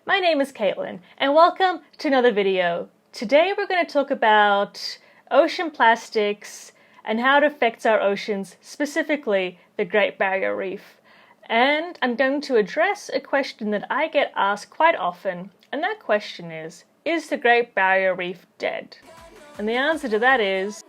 My name is Caitlin, and welcome to another video. Today we're going to talk about ocean plastics and how it affects our oceans, specifically the Great Barrier Reef. And I'm going to address a question that I get asked quite often, and that question is the Great Barrier Reef dead? And the answer to that is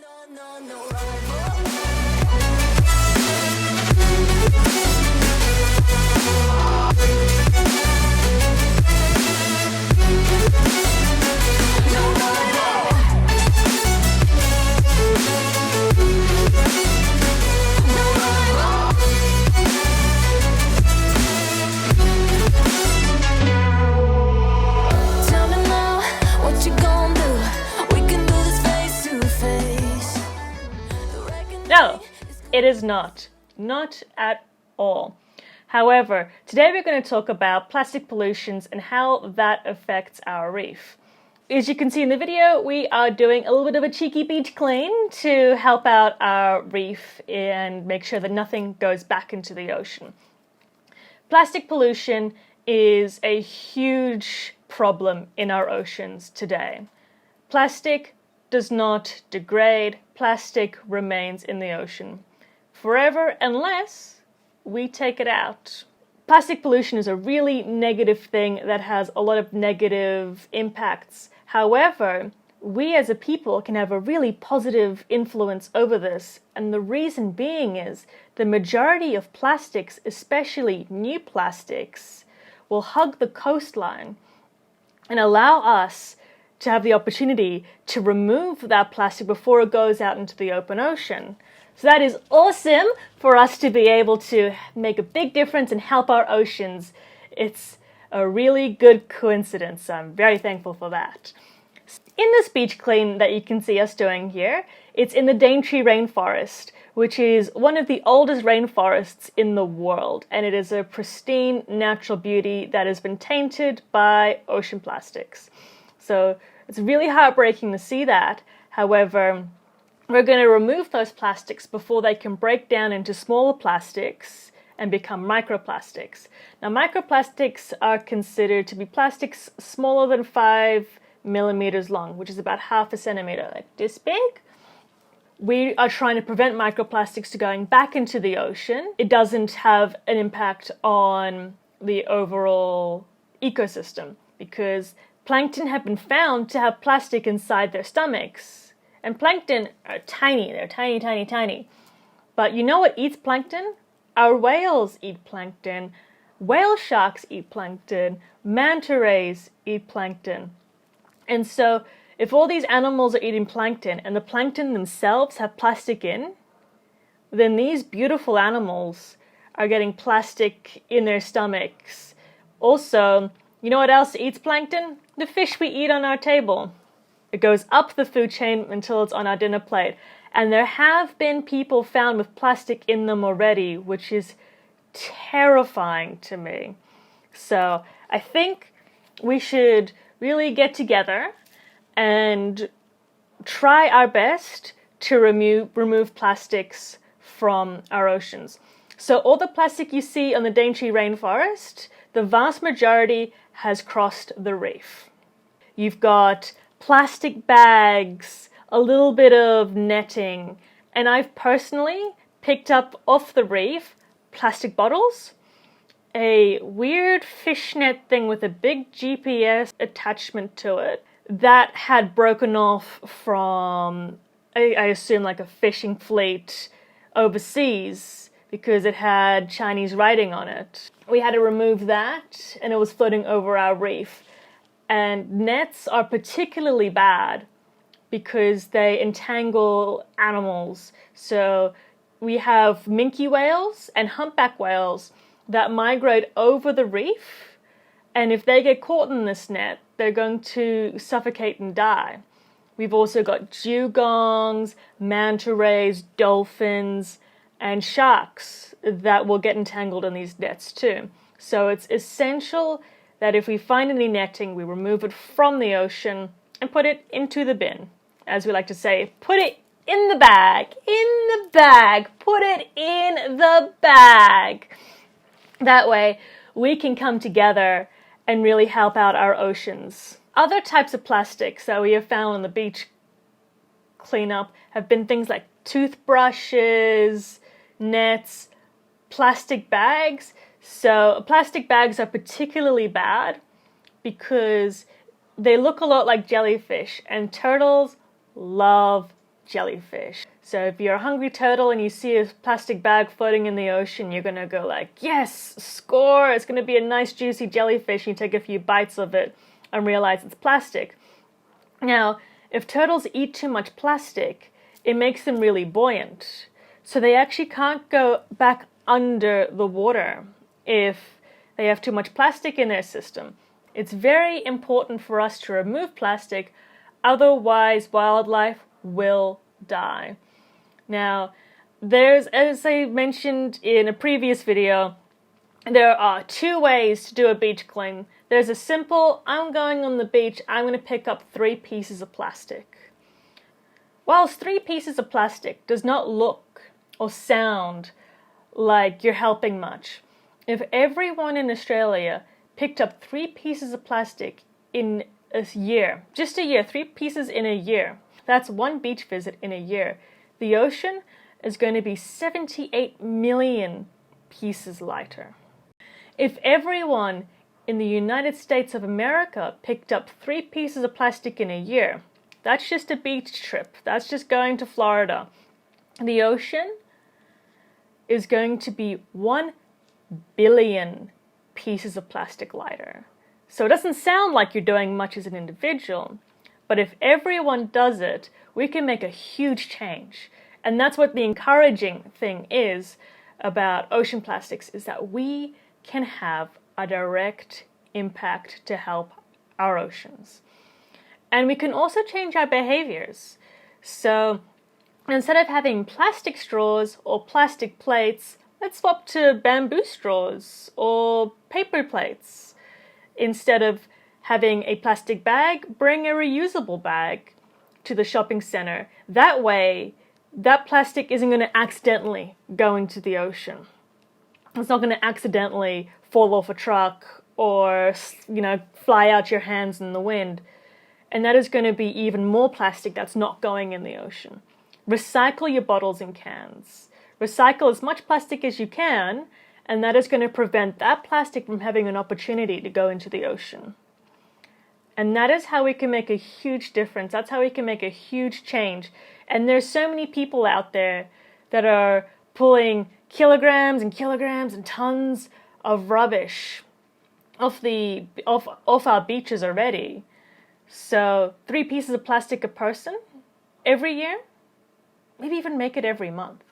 no, it is not. Not at all. However, today we're going to talk about plastic pollutions and how that affects our reef. As you can see in the video, we are doing a little bit of a cheeky beach clean to help out our reef and make sure that nothing goes back into the ocean. Plastic pollution is a huge problem in our oceans today. Plastic does not degrade. Plastic remains in the ocean forever unless we take it out. Plastic pollution is a really negative thing that has a lot of negative impacts. However, we as a people can have a really positive influence over this, and the reason being is the majority of plastics, especially new plastics, will hug the coastline and allow us to have the opportunity to remove that plastic before it goes out into the open ocean. So that is awesome for us to be able to make a big difference and help our oceans. It's a really good coincidence. I'm very thankful for that. In this beach clean that you can see us doing here, it's in the Daintree Rainforest, which is one of the oldest rainforests in the world, and it is a pristine natural beauty that has been tainted by ocean plastics. So it's really heartbreaking to see that. However, we're going to remove those plastics before they can break down into smaller plastics and become microplastics. Now, microplastics are considered to be plastics smaller than 5 millimeters long, which is about half a centimeter, like this big. We are trying to prevent microplastics to going back into the ocean. It doesn't have an impact on the overall ecosystem because plankton have been found to have plastic inside their stomachs. And plankton are tiny. They're tiny, tiny, tiny. But you know what eats plankton? Our whales eat plankton. Whale sharks eat plankton. Manta rays eat plankton. And so if all these animals are eating plankton and the plankton themselves have plastic in, then these beautiful animals are getting plastic in their stomachs. Also, you know what else eats plankton? The fish we eat on our table. It goes up the food chain until it's on our dinner plate. And there have been people found with plastic in them already, which is terrifying to me. So I think we should really get together and try our best to remove plastics from our oceans. So all the plastic you see on the Daintree Rainforest, the vast majority has crossed the reef. You've got plastic bags, a little bit of netting, and I've personally picked up off the reef plastic bottles, a weird fishnet thing with a big GPS attachment to it that had broken off from, I assume, like a fishing fleet overseas because it had Chinese writing on it. We had to remove that, and it was floating over our reef. And nets are particularly bad because they entangle animals. So we have minke whales and humpback whales that migrate over the reef, and if they get caught in this net, they're going to suffocate and die. We've also got dugongs, manta rays, dolphins, and sharks that will get entangled in these nets too. So it's essential that if we find any netting, we remove it from the ocean and put it into the bin. As we like to say, put it in the bag, put it in the bag. That way we can come together and really help out our oceans. Other types of plastics that we have found on the beach cleanup have been things like toothbrushes, nets, plastic bags. So plastic bags are particularly bad because they look a lot like jellyfish, and turtles love jellyfish. So if you're a hungry turtle and you see a plastic bag floating in the ocean, you're gonna go like, yes, score, it's gonna be a nice juicy jellyfish. You take a few bites of it and realize it's plastic. Now, if turtles eat too much plastic, it makes them really buoyant. So they actually can't go back under the water if they have too much plastic in their system. It's very important for us to remove plastic, otherwise wildlife will die. Now, as I mentioned in a previous video, there are two ways to do a beach clean. There's a simple, I'm going on the beach, I'm going to pick up 3 pieces of plastic. Whilst 3 pieces of plastic does not look or sound like you're helping much, if everyone in Australia picked up 3 pieces of plastic in a year, just a year, 3 pieces in a year, that's 1 beach visit in a year, the ocean is going to be 78 million pieces lighter. If everyone in the United States of America picked up 3 pieces of plastic in a year, that's just a beach trip, that's just going to Florida, the ocean is going to be 1 billion pieces of plastic lighter. So it doesn't sound like you're doing much as an individual, but if everyone does it, we can make a huge change. And that's what the encouraging thing is about ocean plastics, is that we can have a direct impact to help our oceans. And we can also change our behaviors. So instead of having plastic straws or plastic plates, let's swap to bamboo straws or paper plates. Instead of having a plastic bag, bring a reusable bag to the shopping center. That way, that plastic isn't going to accidentally go into the ocean. It's not going to accidentally fall off a truck or, fly out your hands in the wind. And that is going to be even more plastic that's not going in the ocean. Recycle your bottles and cans. Recycle as much plastic as you can, and that is going to prevent that plastic from having an opportunity to go into the ocean. And that is how we can make a huge difference. That's how we can make a huge change. And there's so many people out there that are pulling kilograms and kilograms and tons of rubbish off our beaches already. So 3 pieces of plastic a person every year, maybe even make it every month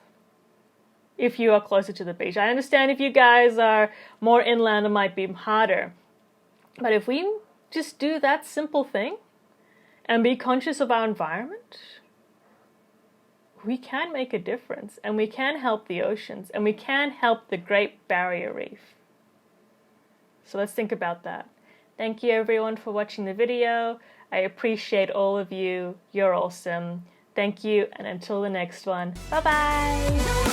if you are closer to the beach. I understand if you guys are more inland, it might be harder. But if we just do that simple thing and be conscious of our environment, we can make a difference, and we can help the oceans, and we can help the Great Barrier Reef. So let's think about that. Thank you everyone for watching the video. I appreciate all of you. You're awesome. Thank you, and until the next one, bye-bye.